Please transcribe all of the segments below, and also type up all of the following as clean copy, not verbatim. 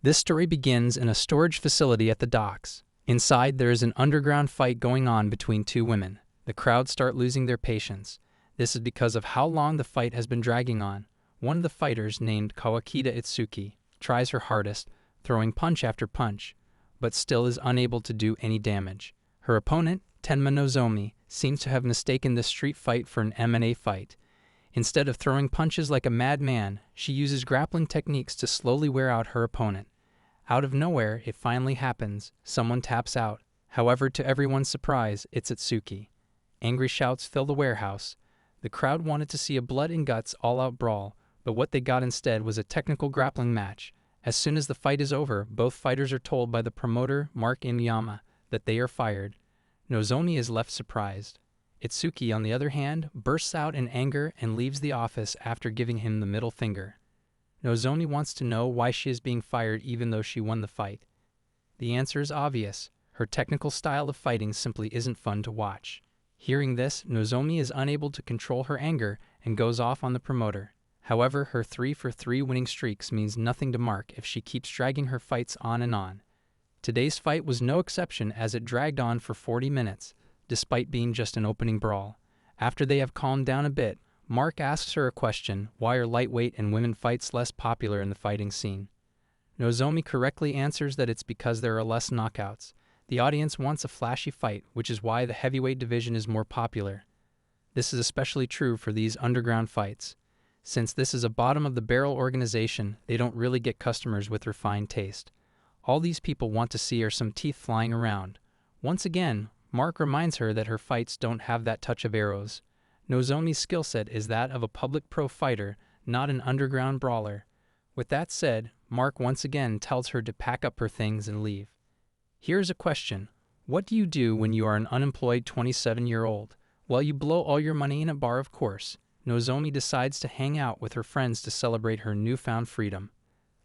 This story begins in a storage facility at the docks. Inside, there is an underground fight going on between two women. The crowd start losing their patience. This is because of how long the fight has been dragging on. One of the fighters, named Kawakita Itsuki, tries her hardest, throwing punch after punch, but still is unable to do any damage. Her opponent, Tenma Nozomi, seems to have mistaken this street fight for an MMA fight. Instead of throwing punches like a madman, she uses grappling techniques to slowly wear out her opponent. Out of nowhere, it finally happens. Someone taps out. However, to everyone's surprise, it's Itsuki. Angry shouts fill the warehouse. The crowd wanted to see a blood and guts all-out brawl, but what they got instead was a technical grappling match. As soon as the fight is over, both fighters are told by the promoter, Mark Imiyama, that they are fired. Nozomi is left surprised. Itsuki, on the other hand, bursts out in anger and leaves the office after giving him the middle finger. Nozomi wants to know why she is being fired even though she won the fight. The answer is obvious. Her technical style of fighting simply isn't fun to watch. Hearing this, Nozomi is unable to control her anger and goes off on the promoter. However, her 3-for-3 winning streaks means nothing to Mark if she keeps dragging her fights on and on. Today's fight was no exception as it dragged on for 40 minutes, despite being just an opening brawl. After they have calmed down a bit, Mark asks her a question: why are lightweight and women fights less popular in the fighting scene? Nozomi correctly answers that it's because there are less knockouts. The audience wants a flashy fight, which is why the heavyweight division is more popular. This is especially true for these underground fights. Since this is a bottom-of-the-barrel organization, they don't really get customers with refined taste. All these people want to see are some teeth flying around. Once again, Mark reminds her that her fights don't have that touch of arrows. Nozomi's skill set is that of a public pro fighter, not an underground brawler. With that said, Mark once again tells her to pack up her things and leave. Here's a question. What do you do when you are an unemployed 27-year-old? Well, you blow all your money in a bar, of course. Nozomi decides to hang out with her friends to celebrate her newfound freedom.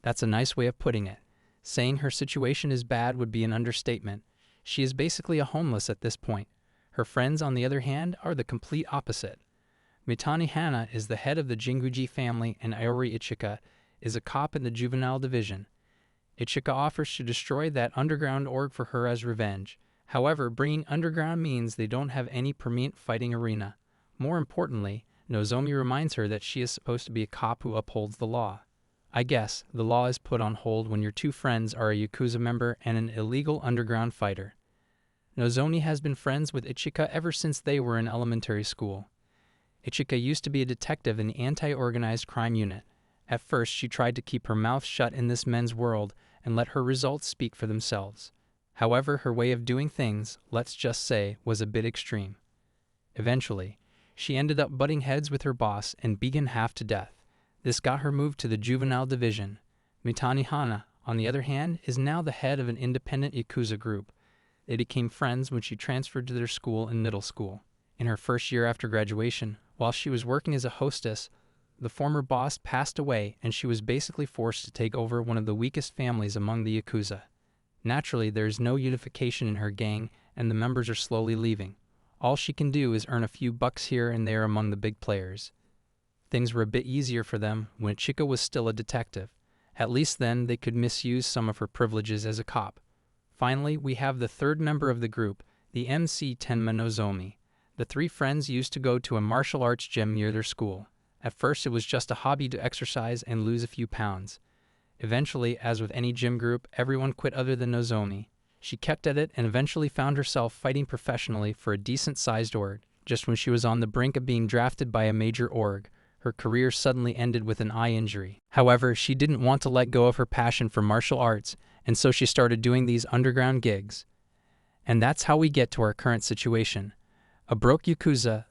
That's a nice way of putting it. Saying her situation is bad would be an understatement. She is basically a homeless at this point. Her friends, on the other hand, are the complete opposite. Mitani Hana is the head of the Jinguji family, and Aori Ichika is a cop in the juvenile division. Ichika offers to destroy that underground org for her as revenge. However, bringing underground means they don't have any permanent fighting arena. More importantly, Nozomi reminds her that she is supposed to be a cop who upholds the law. I guess the law is put on hold when your two friends are a Yakuza member and an illegal underground fighter. Nozomi has been friends with Ichika ever since they were in elementary school. Ichika used to be a detective in the anti-organized crime unit. At first, she tried to keep her mouth shut in this men's world and let her results speak for themselves. However, her way of doing things, let's just say, was a bit extreme. Eventually, she ended up butting heads with her boss and beaten half to death. This got her moved to the juvenile division. Mitani Hana, on the other hand, is now the head of an independent Yakuza group. They became friends when she transferred to their school in middle school. In her first year after graduation, while she was working as a hostess, the former boss passed away and she was basically forced to take over one of the weakest families among the Yakuza. Naturally, there is no unification in her gang and the members are slowly leaving. All she can do is earn a few bucks here and there among the big players. Things were a bit easier for them when Chika was still a detective. At least then they could misuse some of her privileges as a cop. Finally, we have the third member of the group, the MC Tenma Nozomi. The three friends used to go to a martial arts gym near their school. At first, it was just a hobby to exercise and lose a few pounds. Eventually, as with any gym group, everyone quit other than Nozomi. She kept at it and eventually found herself fighting professionally for a decent-sized org. Just when she was on the brink of being drafted by a major org, her career suddenly ended with an eye injury. However, she didn't want to let go of her passion for martial arts, and so she started doing these underground gigs. And that's how we get to our current situation. A broke Yakuza,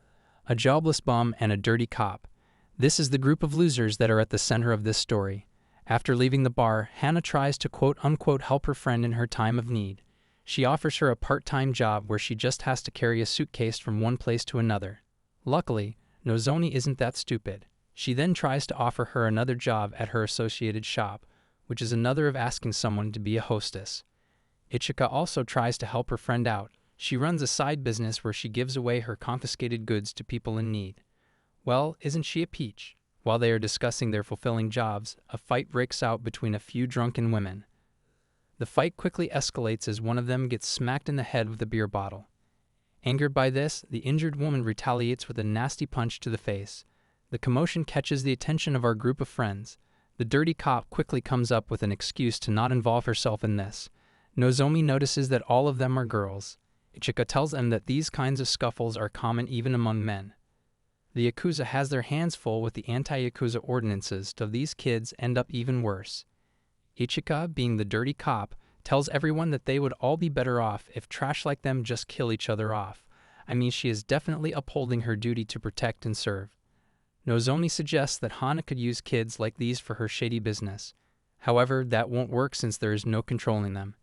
a jobless bum, and a dirty cop. This is the group of losers that are at the center of this story. After leaving the bar, Hannah tries to quote-unquote help her friend in her time of need. She offers her a part-time job where she just has to carry a suitcase from one place to another. Luckily, Nozomi isn't that stupid. She then tries to offer her another job at her associated shop, which is another of asking someone to be a hostess. Ichika also tries to help her friend out. She runs a side business where she gives away her confiscated goods to people in need. Well, isn't she a peach? While they are discussing their fulfilling jobs, a fight breaks out between a few drunken women. The fight quickly escalates as one of them gets smacked in the head with a beer bottle. Angered by this, the injured woman retaliates with a nasty punch to the face. The commotion catches the attention of our group of friends. The dirty cop quickly comes up with an excuse to not involve herself in this. Nozomi notices that all of them are girls. Ichika tells them that these kinds of scuffles are common even among men. The Yakuza has their hands full with the anti-Yakuza ordinances, so these kids end up even worse. Ichika, being the dirty cop, tells everyone that they would all be better off if trash like them just kill each other off. I mean, she is definitely upholding her duty to protect and serve. Nozomi suggests that Hana could use kids like these for her shady business. However, that won't work since there is no controlling them.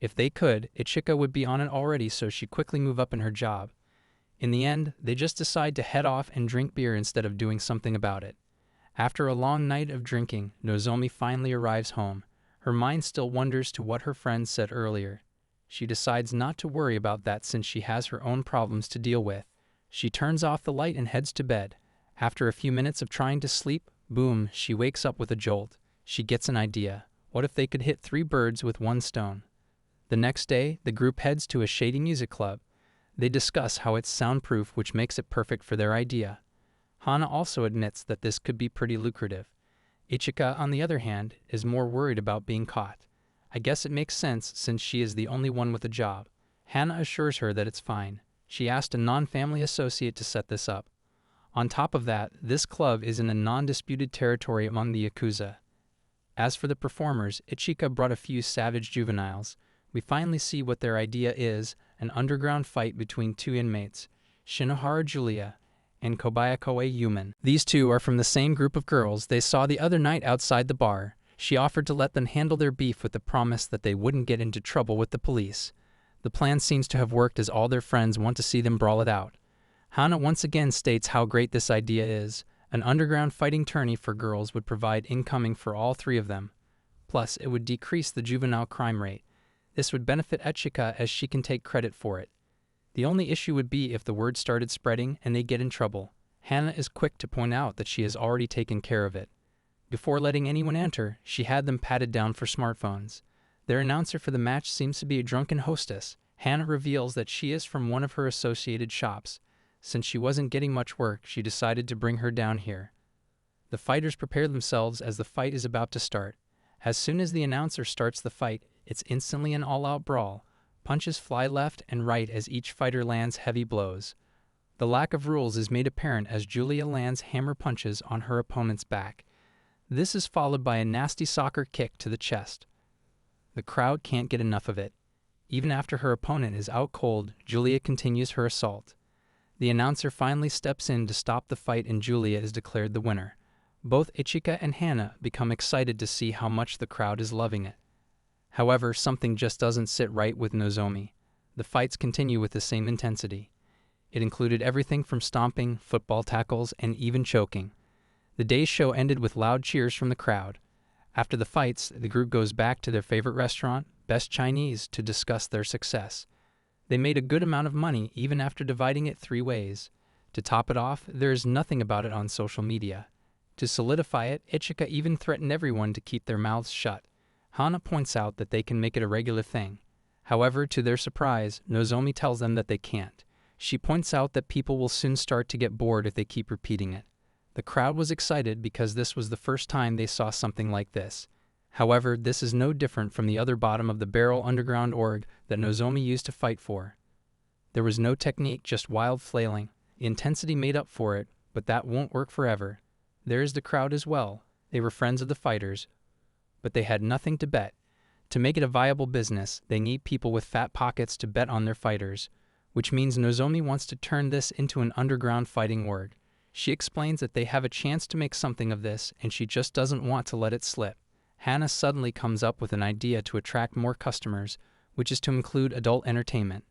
If they could, Ichika would be on it already, so she quickly move up in her job. In the end, they just decide to head off and drink beer instead of doing something about it. After a long night of drinking, Nozomi finally arrives home. Her mind still wanders to what her friends said earlier. She decides not to worry about that since she has her own problems to deal with. She turns off the light and heads to bed. After a few minutes of trying to sleep, boom, she wakes up with a jolt. She gets an idea. What if they could hit 3 birds with 1 stone? The next day, the group heads to a shady music club. They discuss how it's soundproof, which makes it perfect for their idea. Hana also admits that this could be pretty lucrative. Ichika, on the other hand, is more worried about being caught. I guess it makes sense since she is the only one with a job. Hana assures her that it's fine. She asked a non-family associate to set this up. On top of that, this club is in a non-disputed territory among the Yakuza. As for the performers, Ichika brought a few savage juveniles. We finally see what their idea is, an underground fight between 2 inmates, Shinohara Julia and Kobayakawa Yuman. These 2 are from the same group of girls they saw the other night outside the bar. She offered to let them handle their beef with the promise that they wouldn't get into trouble with the police. The plan seems to have worked as all their friends want to see them brawl it out. Hana once again states how great this idea is. An underground fighting tourney for girls would provide income for all 3 of them. Plus, it would decrease the juvenile crime rate. This would benefit Ichika as she can take credit for it. The only issue would be if the word started spreading and they get in trouble. Hana is quick to point out that she has already taken care of it. Before letting anyone enter, she had them patted down for smartphones. Their announcer for the match seems to be a drunken hostess. Hana reveals that she is from one of her associated shops. Since she wasn't getting much work, she decided to bring her down here. The fighters prepare themselves as the fight is about to start. As soon as the announcer starts the fight, it's instantly an all-out brawl. Punches fly left and right as each fighter lands heavy blows. The lack of rules is made apparent as Julia lands hammer punches on her opponent's back. This is followed by a nasty soccer kick to the chest. The crowd can't get enough of it. Even after her opponent is out cold, Julia continues her assault. The announcer finally steps in to stop the fight and Julia is declared the winner. Both Ichika and Hana become excited to see how much the crowd is loving it. However, something just doesn't sit right with Nozomi. The fights continue with the same intensity. It included everything from stomping, football tackles, and even choking. The day's show ended with loud cheers from the crowd. After the fights, the group goes back to their favorite restaurant, Best Chinese, to discuss their success. They made a good amount of money even after dividing it 3 ways. To top it off, there is nothing about it on social media. To solidify it, Ichika even threatened everyone to keep their mouths shut. Hana points out that they can make it a regular thing. However, to their surprise, Nozomi tells them that they can't. She points out that people will soon start to get bored if they keep repeating it. The crowd was excited because this was the first time they saw something like this. However, this is no different from the other bottom-of-the-barrel underground org that Nozomi used to fight for. There was no technique, just wild flailing. The intensity made up for it, but that won't work forever. There is the crowd as well. They were friends of the fighters, but they had nothing to bet. To make it a viable business, they need people with fat pockets to bet on their fighters, which means Nozomi wants to turn this into an underground fighting org. She explains that they have a chance to make something of this, and she just doesn't want to let it slip. Hana suddenly comes up with an idea to attract more customers, which is to include adult entertainment.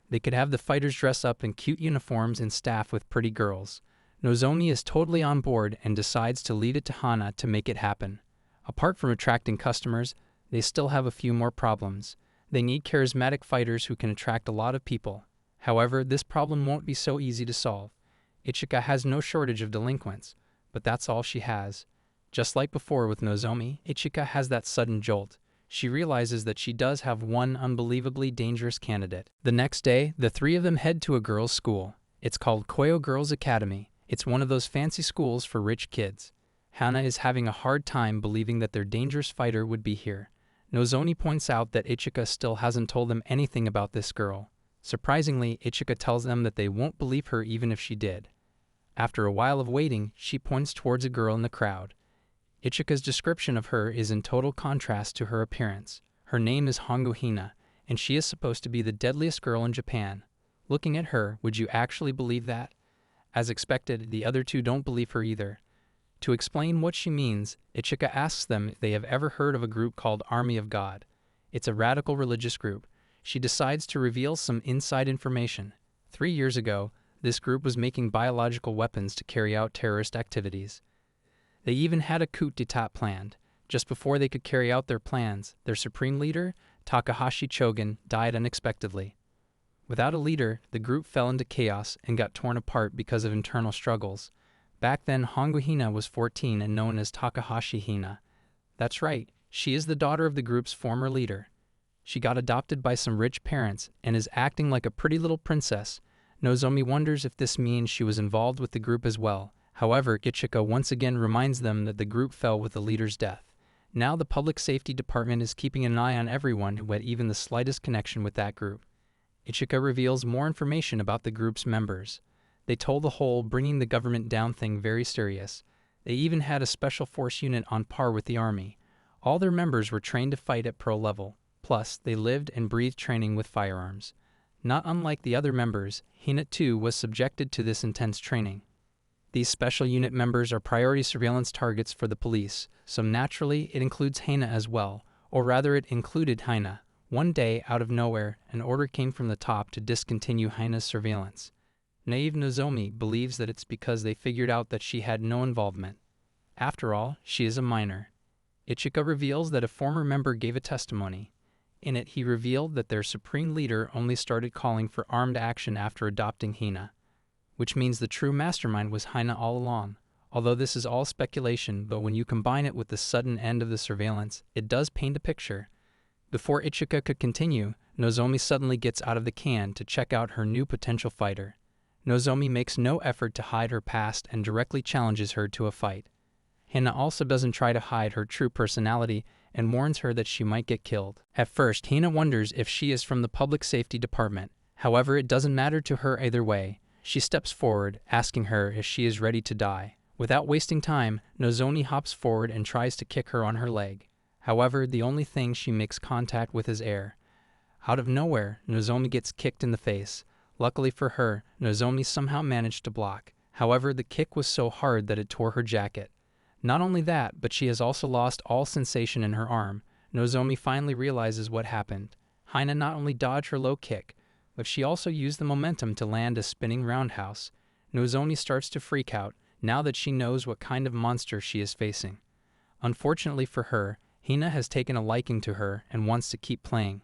They could have the fighters dress up in cute uniforms and staff with pretty girls. Nozomi is totally on board and decides to leave it to Hana to make it happen. Apart from attracting customers, they still have a few more problems. They need charismatic fighters who can attract a lot of people. However, this problem won't be so easy to solve. Ichika has no shortage of delinquents, but that's all she has. Just like before with Nozomi, Ichika has that sudden jolt. she realizes that she does have one unbelievably dangerous candidate. The next day, the three of them head to a girls' school. It's called Koyo Girls Academy. It's one of those fancy schools for rich kids. Hana is having a hard time believing that their dangerous fighter would be here. Nozomi points out that Ichika still hasn't told them anything about this girl. Surprisingly, Ichika tells them that they won't believe her even if she did. After a while of waiting, she points towards a girl in the crowd. Ichika's description of her is in total contrast to her appearance. Her name is Hongo Hina, and she is supposed to be the deadliest girl in Japan. Looking at her, would you actually believe that? As expected, the other two don't believe her either. To explain what she means, Ichika asks them if they have ever heard of a group called Army of God. It's a radical religious group. She decides to reveal some inside information. 3 years ago, this group was making biological weapons to carry out terrorist activities. They even had a coup d'etat planned. Just before they could carry out their plans, their supreme leader, Takahashi Chogen, died unexpectedly. Without a leader, the group fell into chaos and got torn apart because of internal struggles. Back then, Hongo Hina was 14 and known as Takahashi Hina. That's right, she is the daughter of the group's former leader. She got adopted by some rich parents and is acting like a pretty little princess. Nozomi wonders if this means she was involved with the group as well. However, Ichika once again reminds them that the group fell with the leader's death. Now the public safety department is keeping an eye on everyone who had even the slightest connection with that group. Ichika reveals more information about the group's members. They told the whole bringing the government down thing very serious. They even had a special force unit on par with the army. All their members were trained to fight at pro level. Plus, they lived and breathed training with firearms. Not unlike the other members, Hina too was subjected to this intense training. These special unit members are priority surveillance targets for the police, so naturally it includes Hina as well, or rather it included Hina. One day, out of nowhere, an order came from the top to discontinue Hina's surveillance. Naive Nozomi believes that it's because they figured out that she had no involvement. After all, she is a minor. Ichika reveals that a former member gave a testimony. In it, he revealed that their supreme leader only started calling for armed action after adopting Hina, which means the true mastermind was Hina all along. Although this is all speculation, but when you combine it with the sudden end of the surveillance, it does paint a picture. Before Ichika could continue, Nozomi suddenly gets out of the can to check out her new potential fighter. Nozomi makes no effort to hide her past and directly challenges her to a fight. Hina also doesn't try to hide her true personality and warns her that she might get killed. At first, Hina wonders if she is from the public safety department. However, it doesn't matter to her either way. She steps forward, asking her if she is ready to die. Without wasting time, Nozomi hops forward and tries to kick her on her leg. However, the only thing she makes contact with is air. Out of nowhere, Nozomi gets kicked in the face. Luckily for her, Nozomi somehow managed to block. However, the kick was so hard that it tore her jacket. Not only that, but she has also lost all sensation in her arm. Nozomi finally realizes what happened. Hina not only dodged her low kick, but she also used the momentum to land a spinning roundhouse. Nozomi starts to freak out, now that she knows what kind of monster she is facing. Unfortunately for her, Hina has taken a liking to her and wants to keep playing.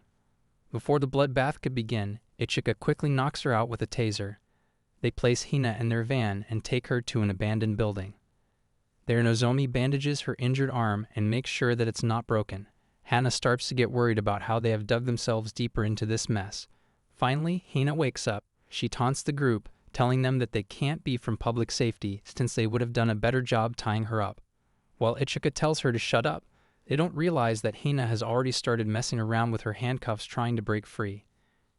Before the bloodbath could begin, Ichika quickly knocks her out with a taser. They place Hina in their van and take her to an abandoned building. There, Nozomi bandages her injured arm and makes sure that it's not broken. Hana starts to get worried about how they have dug themselves deeper into this mess. Finally, Hina wakes up. She taunts the group, telling them that they can't be from public safety since they would have done a better job tying her up. While Ichika tells her to shut up, they don't realize that Hina has already started messing around with her handcuffs trying to break free.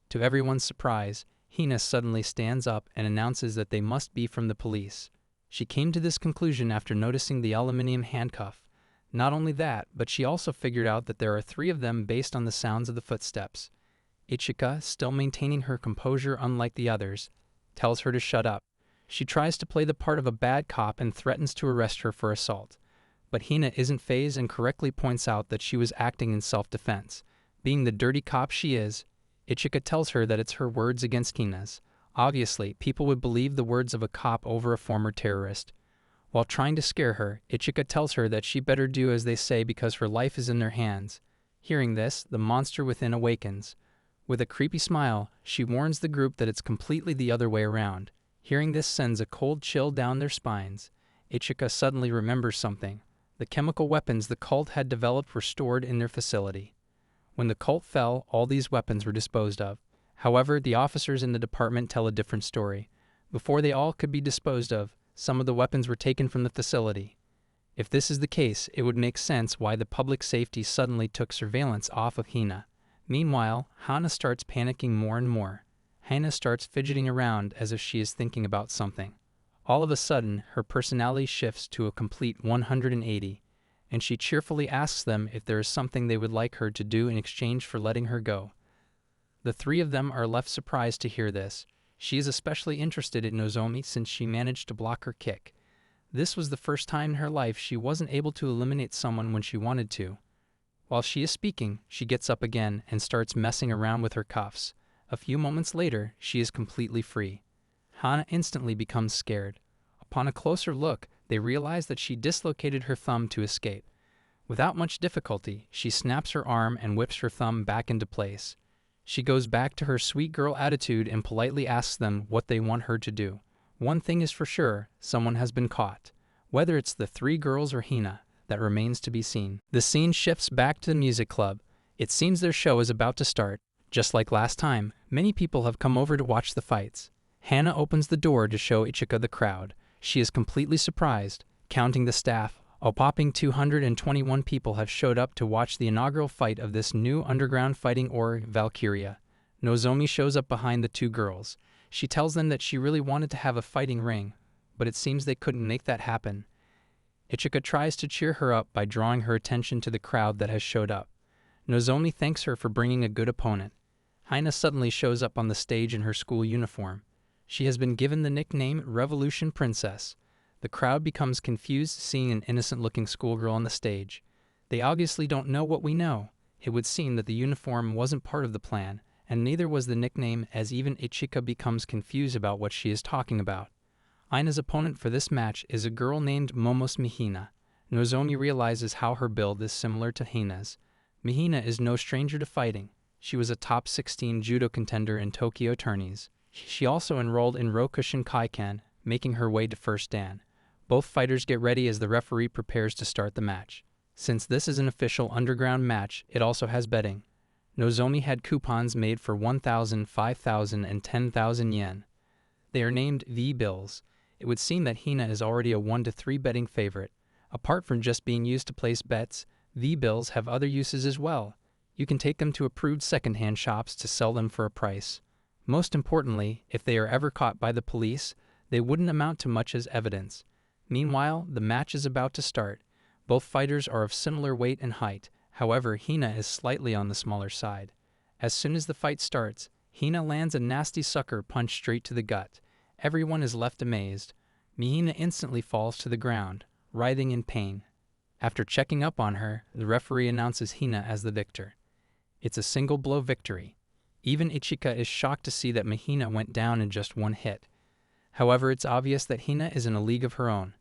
To everyone's surprise, Hina suddenly stands up and announces that they must be from the police. She came to this conclusion after noticing the aluminum handcuff. Not only that, but she also figured out that there are 3 of them based on the sounds of the footsteps. Ichika, still maintaining her composure unlike the others, tells her to shut up. She tries to play the part of a bad cop and threatens to arrest her for assault. But Hina isn't fazed and correctly points out that she was acting in self-defense. Being the dirty cop she is, Ichika tells her that it's her words against Hina's. Obviously, people would believe the words of a cop over a former terrorist. While trying to scare her, Ichika tells her that she better do as they say because her life is in their hands. Hearing this, the monster within awakens. With a creepy smile, she warns the group that it's completely the other way around. Hearing this sends a cold chill down their spines. Ichika suddenly remembers something. The chemical weapons the cult had developed were stored in their facility. When the cult fell, all these weapons were disposed of. However, the officers in the department tell a different story. Before they all could be disposed of, some of the weapons were taken from the facility. If this is the case, it would make sense why the public safety suddenly took surveillance off of Hina. Meanwhile, Hana starts panicking more and more. Hina starts fidgeting around as if she is thinking about something. All of a sudden, her personality shifts to a complete 180, and she cheerfully asks them if there is something they would like her to do in exchange for letting her go. The three of them are left surprised to hear this. She is especially interested in Nozomi since she managed to block her kick. This was the first time in her life she wasn't able to eliminate someone when she wanted to. While she is speaking, she gets up again and starts messing around with her cuffs. A few moments later, she is completely free. Hana instantly becomes scared. Upon a closer look, they realize that she dislocated her thumb to escape. Without much difficulty, she snaps her arm and whips her thumb back into place. She goes back to her sweet girl attitude and politely asks them what they want her to do. One thing is for sure, someone has been caught. Whether it's the three girls or Hina, that remains to be seen. The scene shifts back to the music club. It seems their show is about to start. Just like last time, many people have come over to watch the fights. Hana opens the door to show Ichika the crowd. She is completely surprised. Counting the staff, a whopping 221 people have showed up to watch the inaugural fight of this new underground fighting org, Valkyria. Nozomi shows up behind the two girls. She tells them that she really wanted to have a fighting ring, but it seems they couldn't make that happen. Ichika tries to cheer her up by drawing her attention to the crowd that has showed up. Nozomi thanks her for bringing a good opponent. Hina suddenly shows up on the stage in her school uniform. She has been given the nickname Revolution Princess. The crowd becomes confused seeing an innocent-looking schoolgirl on the stage. They obviously don't know what we know. It would seem that the uniform wasn't part of the plan, and neither was the nickname, as even Ichika becomes confused about what she is talking about. Hina's opponent for this match is a girl named Momos Mihina. Nozomi realizes how her build is similar to Hina's. Mihina is no stranger to fighting. She was a top 16 judo contender in Tokyo tourneys. She also enrolled in Rokushin Kaikan, making her way to first dan. Both fighters get ready as the referee prepares to start the match. Since this is an official underground match, it also has betting. Nozomi had coupons made for 1,000, 5,000, and 10,000 yen. They are named V-bills. It would seem that Hina is already a 1-to-3 betting favorite. Apart from just being used to place bets, V-bills have other uses as well. You can take them to approved secondhand shops to sell them for a price. Most importantly, if they are ever caught by the police, they wouldn't amount to much as evidence. Meanwhile, the match is about to start. Both fighters are of similar weight and height. However, Hina is slightly on the smaller side. As soon as the fight starts, Hina lands a nasty sucker punch straight to the gut. Everyone is left amazed. Mihina instantly falls to the ground, writhing in pain. After checking up on her, the referee announces Hina as the victor. It's a single-blow victory. Even Ichika is shocked to see that Mihina went down in just one hit. However, it's obvious that Hina is in a league of her own.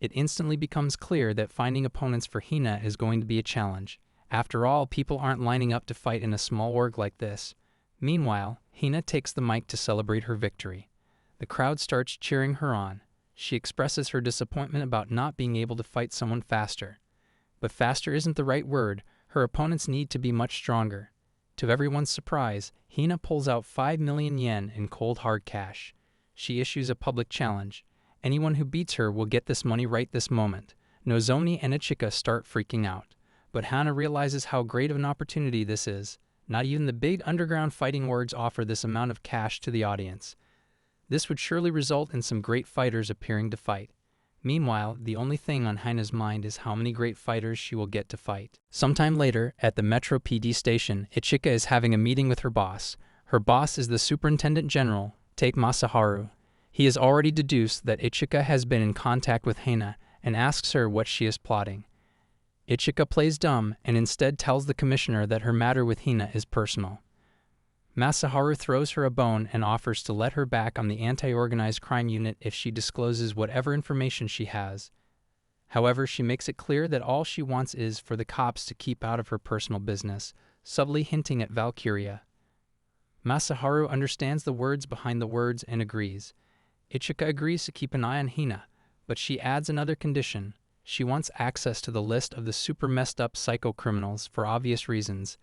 It instantly becomes clear that finding opponents for Hina is going to be a challenge. After all, people aren't lining up to fight in a small org like this. Meanwhile, Hina takes the mic to celebrate her victory. The crowd starts cheering her on. She expresses her disappointment about not being able to fight someone faster. But faster isn't the right word. Her opponents need to be much stronger. To everyone's surprise, Hina pulls out 5 million yen in cold hard cash. She issues a public challenge. Anyone who beats her will get this money right this moment. Nozomi and Ichika start freaking out. But Hana realizes how great of an opportunity this is. Not even the big underground fighting orgs offer this amount of cash to the audience. This would surely result in some great fighters appearing to fight. Meanwhile, the only thing on Hina's mind is how many great fighters she will get to fight. Sometime later, at the Metro PD station, Ichika is having a meeting with her boss. Her boss is the Superintendent General, Take Masaharu. He has already deduced that Ichika has been in contact with Hina and asks her what she is plotting. Ichika plays dumb and instead tells the commissioner that her matter with Hina is personal. Masaharu throws her a bone and offers to let her back on the anti-organized crime unit if she discloses whatever information she has. However, she makes it clear that all she wants is for the cops to keep out of her personal business, subtly hinting at Valkyria. Masaharu understands the words behind the words and agrees. Ichika agrees to keep an eye on Hina, but she adds another condition. She wants access to the list of the super messed up psycho criminals for obvious reasons.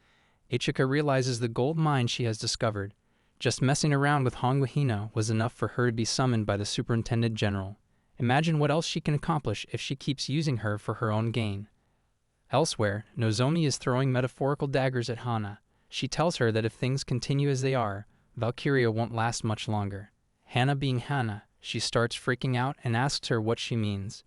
Ichika realizes the gold mine she has discovered. Just messing around with Hongwa Hina was enough for her to be summoned by the Superintendent General. Imagine what else she can accomplish if she keeps using her for her own gain. Elsewhere, Nozomi is throwing metaphorical daggers at Hana. She tells her that if things continue as they are, Valkyria won't last much longer. Hana being Hana, she starts freaking out and asks her what she means.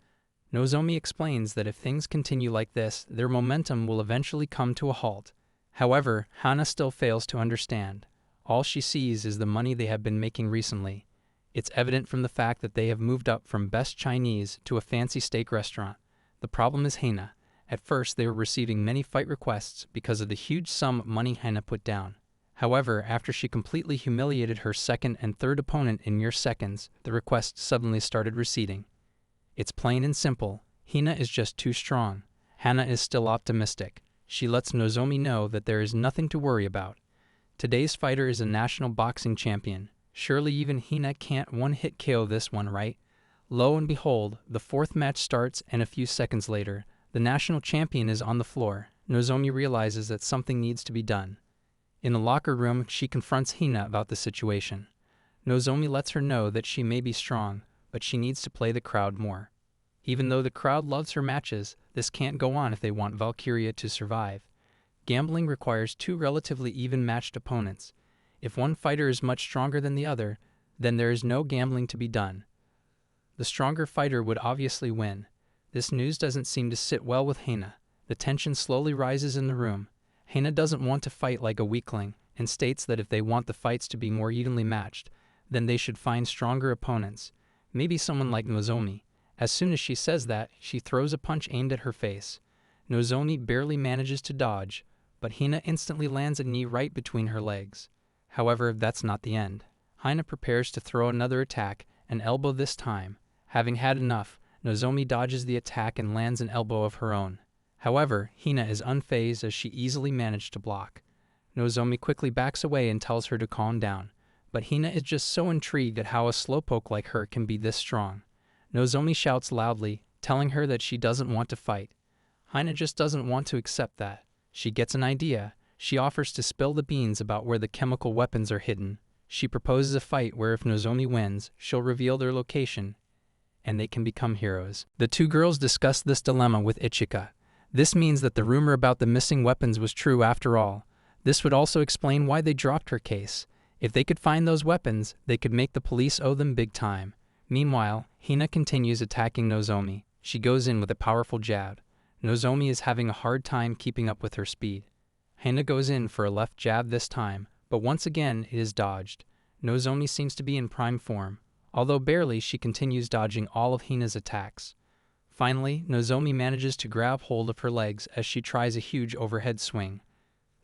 Nozomi explains that if things continue like this, their momentum will eventually come to a halt. However, Hana still fails to understand. All she sees is the money they have been making recently. It's evident from the fact that they have moved up from best Chinese to a fancy steak restaurant. The problem is Hana. At first, they were receiving many fight requests because of the huge sum of money Hana put down. However, after she completely humiliated her second and third opponent in mere seconds, the requests suddenly started receding. It's plain and simple. Hina is just too strong. Hana is still optimistic. She lets Nozomi know that there is nothing to worry about. Today's fighter is a national boxing champion. Surely even Hina can't one-hit KO this one, right? Lo and behold, the fourth match starts, and a few seconds later, the national champion is on the floor. Nozomi realizes that something needs to be done. In the locker room, she confronts Hina about the situation. Nozomi lets her know that she may be strong, but she needs to play the crowd more. Even though the crowd loves her matches, this can't go on if they want Valkyria to survive. Gambling requires two relatively even-matched opponents. If one fighter is much stronger than the other, then there is no gambling to be done. The stronger fighter would obviously win. This news doesn't seem to sit well with Hina. The tension slowly rises in the room. Hina doesn't want to fight like a weakling, and states that if they want the fights to be more evenly matched, then they should find stronger opponents. Maybe someone like Nozomi. As soon as she says that, she throws a punch aimed at her face. Nozomi barely manages to dodge, but Hina instantly lands a knee right between her legs. However, that's not the end. Hina prepares to throw another attack, an elbow this time. Having had enough, Nozomi dodges the attack and lands an elbow of her own. However, Hina is unfazed as she easily managed to block. Nozomi quickly backs away and tells her to calm down, but Hina is just so intrigued at how a slowpoke like her can be this strong. Nozomi shouts loudly, telling her that she doesn't want to fight. Hina just doesn't want to accept that. She gets an idea. She offers to spill the beans about where the chemical weapons are hidden. She proposes a fight where if Nozomi wins, she'll reveal their location, and they can become heroes. The two girls discuss this dilemma with Ichika. This means that the rumor about the missing weapons was true after all. This would also explain why they dropped her case. If they could find those weapons, they could make the police owe them big time. Meanwhile, Hina continues attacking Nozomi. She goes in with a powerful jab. Nozomi is having a hard time keeping up with her speed. Hina goes in for a left jab this time, but once again it is dodged. Nozomi seems to be in prime form. Although barely, she continues dodging all of Hina's attacks. Finally, Nozomi manages to grab hold of her legs as she tries a huge overhead swing.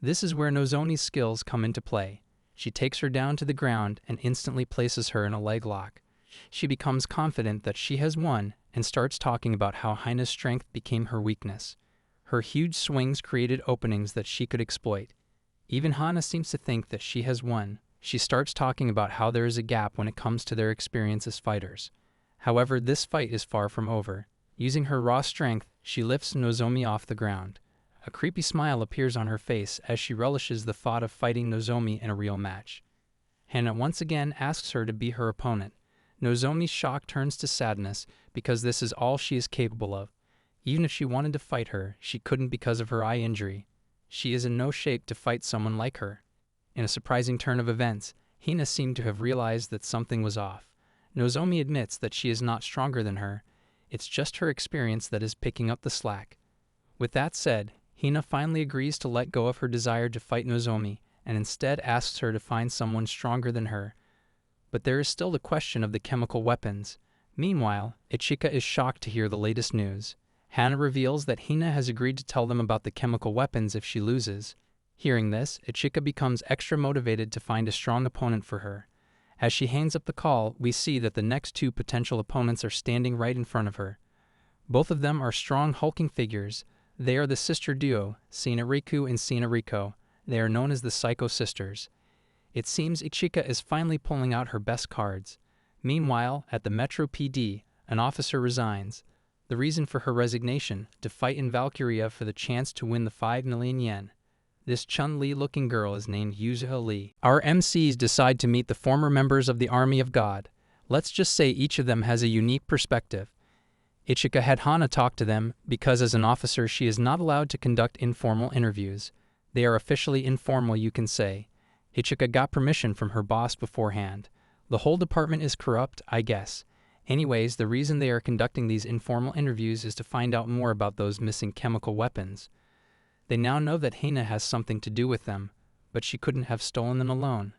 This is where Nozomi's skills come into play. She takes her down to the ground and instantly places her in a leg lock. She becomes confident that she has won and starts talking about how Hina's strength became her weakness. Her huge swings created openings that she could exploit. Even Hana seems to think that she has won. She starts talking about how there is a gap when it comes to their experience as fighters. However, this fight is far from over. Using her raw strength, she lifts Nozomi off the ground. A creepy smile appears on her face as she relishes the thought of fighting Nozomi in a real match. Hana once again asks her to be her opponent. Nozomi's shock turns to sadness because this is all she is capable of. Even if she wanted to fight her, she couldn't because of her eye injury. She is in no shape to fight someone like her. In a surprising turn of events, Hina seemed to have realized that something was off. Nozomi admits that she is not stronger than her. It's just her experience that is picking up the slack. With that said, Hina finally agrees to let go of her desire to fight Nozomi and instead asks her to find someone stronger than her. But there is still the question of the chemical weapons. Meanwhile, Ichika is shocked to hear the latest news. Hana reveals that Hina has agreed to tell them about the chemical weapons if she loses. Hearing this, Ichika becomes extra motivated to find a strong opponent for her. As she hangs up the call, we see that the next two potential opponents are standing right in front of her. Both of them are strong, hulking figures. They are the sister duo, Sinariku and Sinariko. They are known as the Psycho Sisters. It seems Ichika is finally pulling out her best cards. Meanwhile, at the Metro PD, an officer resigns. The reason for her resignation: to fight in Valkyria for the chance to win the 5 million yen. This Chun-Li looking girl is named Yuzuha Lee. Our MCs decide to meet the former members of the Army of God. Let's just say each of them has a unique perspective. Ichika had Hana talk to them because as an officer she is not allowed to conduct informal interviews. They are officially informal, you can say. Ichika got permission from her boss beforehand. The whole department is corrupt, I guess. Anyways, the reason they are conducting these informal interviews is to find out more about those missing chemical weapons. They now know that Hina has something to do with them, but she couldn't have stolen them alone.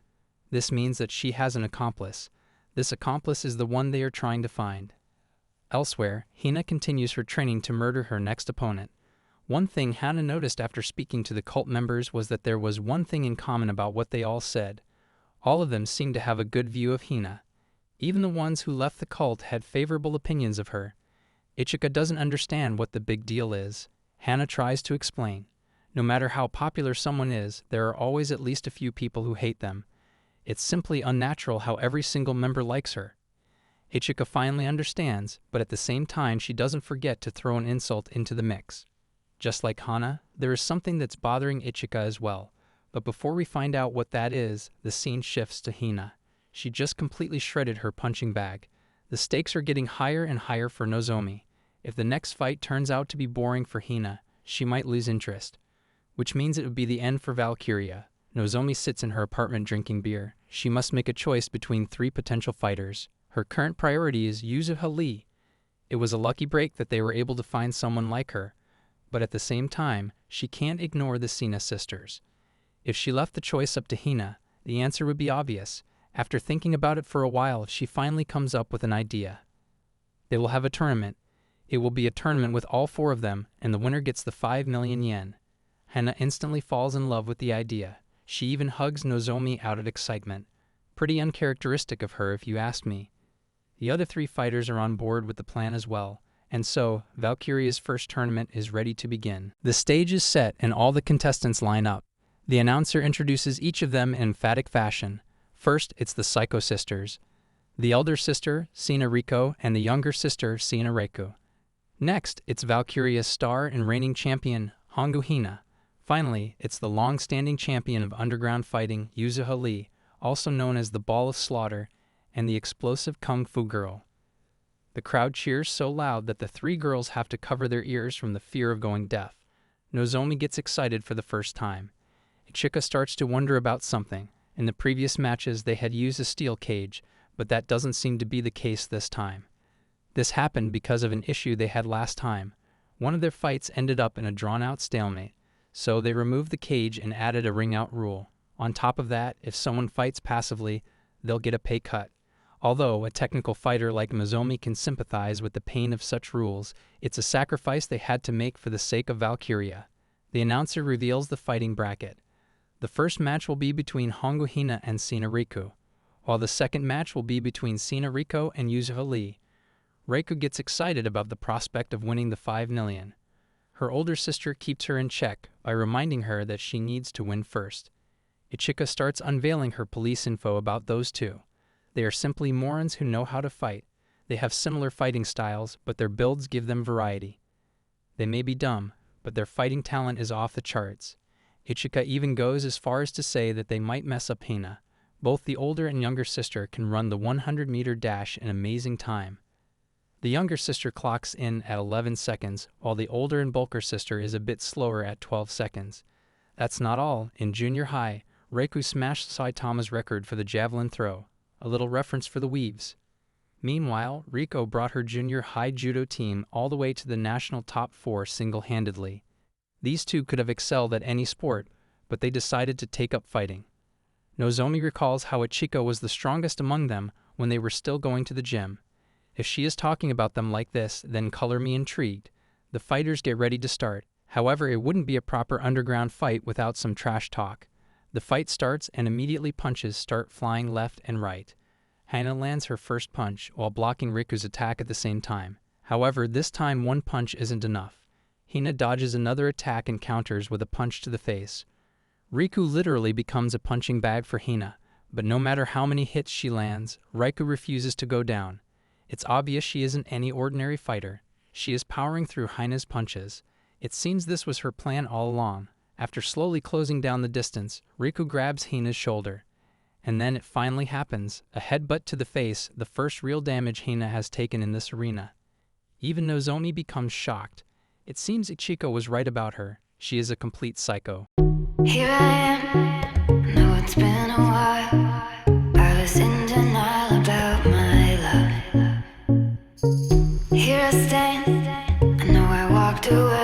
This means that she has an accomplice. This accomplice is the one they are trying to find. Elsewhere, Hina continues her training to murder her next opponent. One thing Hana noticed after speaking to the cult members was that there was one thing in common about what they all said. All of them seemed to have a good view of Hina. Even the ones who left the cult had favorable opinions of her. Ichika doesn't understand what the big deal is. Hana tries to explain. No matter how popular someone is, there are always at least a few people who hate them. It's simply unnatural how every single member likes her. Ichika finally understands, but at the same time she doesn't forget to throw an insult into the mix. Just like Hana, there is something that's bothering Ichika as well. But before we find out what that is, the scene shifts to Hina. She just completely shredded her punching bag. The stakes are getting higher and higher for Nozomi. If the next fight turns out to be boring for Hina, she might lose interest. Which means it would be the end for Valkyria. Nozomi sits in her apartment drinking beer. She must make a choice between 3 potential fighters. Her current priority is Yuzuha Lee. It was a lucky break that they were able to find someone like her. But at the same time, she can't ignore the Sina sisters. If she left the choice up to Hina, the answer would be obvious. After thinking about it for a while, she finally comes up with an idea. They will have a tournament. It will be a tournament with all 4 of them, and the winner gets the 5 million yen. Hana instantly falls in love with the idea. She even hugs Nozomi out of excitement. Pretty uncharacteristic of her if you ask me. The other 3 fighters are on board with the plan as well, and so Valkyria's first tournament is ready to begin. The stage is set and all the contestants line up. The announcer introduces each of them in emphatic fashion. First, it's the Psycho Sisters. The elder sister, Sina Riko, and the younger sister, Sina Reiko. Next, it's Valkyria's star and reigning champion, Hongu Hina. Finally, it's the long-standing champion of underground fighting, Yuzuha Lee, also known as the Ball of Slaughter, and the explosive Kung Fu Girl. The crowd cheers so loud that the 3 girls have to cover their ears from the fear of going deaf. Nozomi gets excited for the first time. Ichika starts to wonder about something. In the previous matches they had used a steel cage, but that doesn't seem to be the case this time. This happened because of an issue they had last time. One of their fights ended up in a drawn-out stalemate, so they removed the cage and added a ring-out rule. On top of that, if someone fights passively, they'll get a pay cut. Although a technical fighter like Nozomi can sympathize with the pain of such rules, it's a sacrifice they had to make for the sake of Valkyria. The announcer reveals the fighting bracket. The first match will be between Hongu Hina and Sina Riku, while the second match will be between Sina Riko and Yuzuha Lee. Reiko gets excited about the prospect of winning the 5 million. Her older sister keeps her in check by reminding her that she needs to win first. Ichika starts unveiling her police info about those 2. They are simply morons who know how to fight. They have similar fighting styles, but their builds give them variety. They may be dumb, but their fighting talent is off the charts. Ichika even goes as far as to say that they might mess up Hina. Both the older and younger sister can run the 100-meter dash in amazing time. The younger sister clocks in at 11 seconds, while the older and bulker sister is a bit slower at 12 seconds. That's not all. In junior high, Reiku smashed Saitama's record for the javelin throw, a little reference for the weaves. Meanwhile, Riko brought her junior high judo team all the way to the national top 4 single-handedly. These 2 could have excelled at any sport, but they decided to take up fighting. Nozomi recalls how Ichika was the strongest among them when they were still going to the gym. If she is talking about them like this, then color me intrigued. The fighters get ready to start. However, it wouldn't be a proper underground fight without some trash talk. The fight starts and immediately punches start flying left and right. Hana lands her first punch while blocking Riku's attack at the same time. However, this time one punch isn't enough. Hina dodges another attack and counters with a punch to the face. Riku literally becomes a punching bag for Hina, but no matter how many hits she lands, Raiku refuses to go down. It's obvious she isn't any ordinary fighter. She is powering through Hina's punches. It seems this was her plan all along. After slowly closing down the distance, Riku grabs Hina's shoulder. And then it finally happens, a headbutt to the face, the first real damage Hina has taken in this arena. Even Nozomi becomes shocked. It seems Ichiko was right about her. She is a complete psycho. Here I am, know it's been a while. I was in denial about my love. Here I stand, I know I walked away.